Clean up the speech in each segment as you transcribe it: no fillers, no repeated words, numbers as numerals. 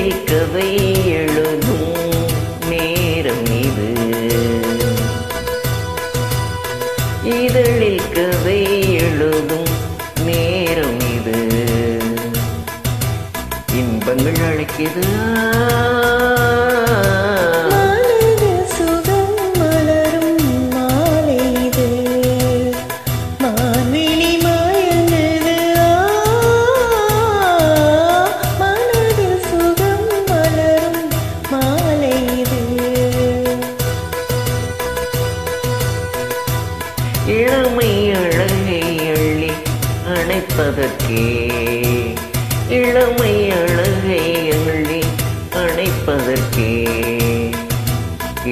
இதழில் கதை எழுதும் நேரம் இது. இதழில் கதை எழுதும் நேரம் இது. இன்பங்கள் அழைக்குது. இளமை அழகை அள்ளி அணைப்பதற்கே, இளமை அழகை அள்ளி அணைப்பதற்கே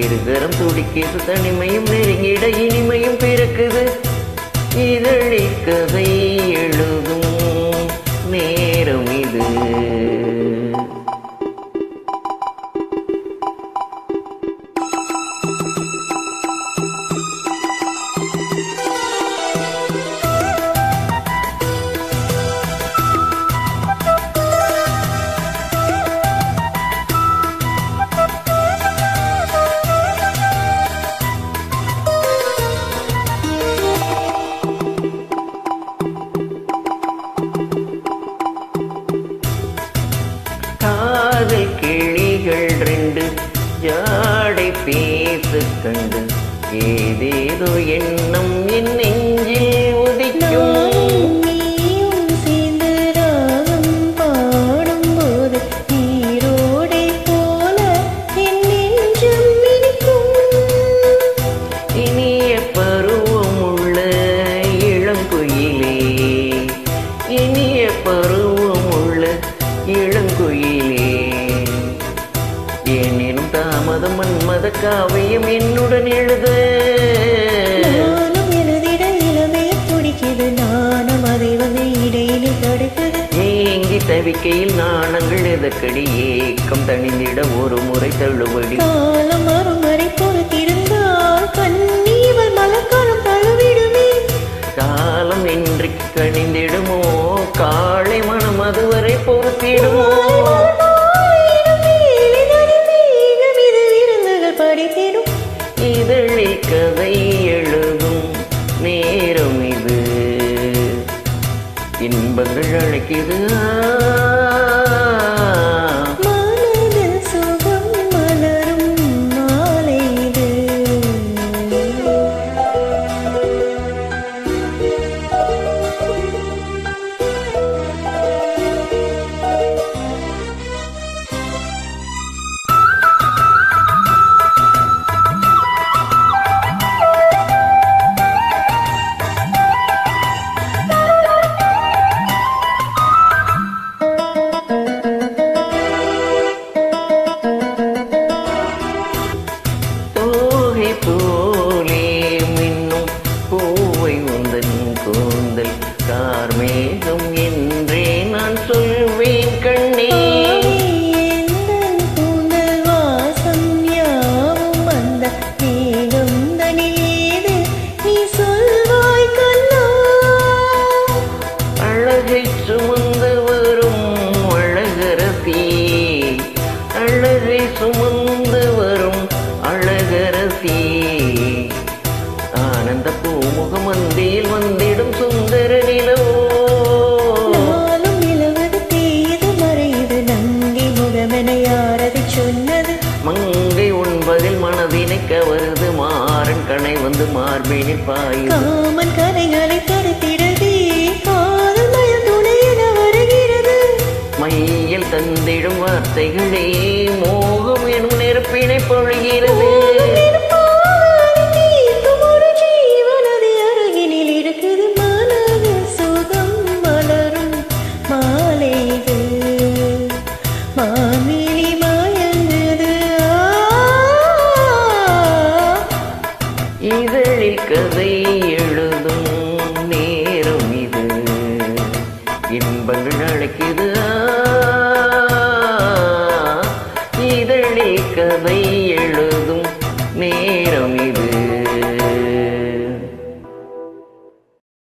இருகரம் துடிக்குது. தனிமையும் நெருங்கிட இனிமையும் பிறக்குது. இதழில் கதை எழுதும் நேரம் இது. காதல் கிளிகள் ரெண்டு ஜாடை பேச கண்டு ஏதேதோ எண்ணம் என் நெஞ்சில் உதிக்கும். சேர்ந்து ராகம் பாடும்போது நீரோடை போல என் நெஞ்சம் மிதிக்கும். இனிய பருவமுள்ள இளங்குயிலே, இனிய பருவமுள்ள இளங்குயிலே, ஏனேனும் தாமதம் மன்மத காவியம் என்னுடன் எழுத. நானும் எழுதிட இளமே துடிக்குது. நானும் அதை வந்து இடையினில் தடுக்குது. ஏங்கி தவிக்கையில் நாணங்கள் எதற்கடி? ஏக்கம் தணிந்திட ஒரு முறை தள்ளுபடி. காலம் மறுமுறை பொறுத்திருந்தால் கண்ணீவர் மலக்காலம் தழுவிடுமே. காலம் இன்றி கணிந்திடுமோ? காலை மனம் அதுவரை பொறுத்திடுமோ? இதழில் கதை எழுதும் நேரம் இது. இன்பங்கள் அழைக்குது. மனதில் சுகம் மலரும் மாலை இது. போலே மின்னும் பூவை உந்தன் கூந்தல் கார்மேகம் என்றே நான் சொல்வேன் கண்ணே. கூந்தல் வாசம் யாவும் அந்த மேகம் தனியேது நீ சொல்வாய் கண்ணா. அழகை சுமந்து வரும் அழகரசி, அழகை சுமந்து வரும் அழகரசி, ஆனந்த பூமுகம் மந்தியில் வந்திடும் சுந்தர நிலவோ. நாளும் நிலவது தேய்து மறையுது. நங்கை முகமென யாரது சொன்னது? மங்கை உண்பதில் மனதினை கவருது. மாறன் கணை வந்து மார்பினில் பாயுது. காமன் கதைகளை தடுத்திடவே காதல் மயம் துணை என வருகிறது. மையில் தந்திடும் வார்த்தைகளே மோகம் எனும் நெருப்பினை பொழிகிறது. ஒரு ஜீவனதி அருகினில் இருக்குது. மனதில் சுகம் மலரும் மாலை இது. மாமிலி மயங்குது. இதழில் கதை எழுதும் நேரம் இது. இன்பங்கள் அழைக்குது. இதழில் கதை எழுதும் நேரம் இது.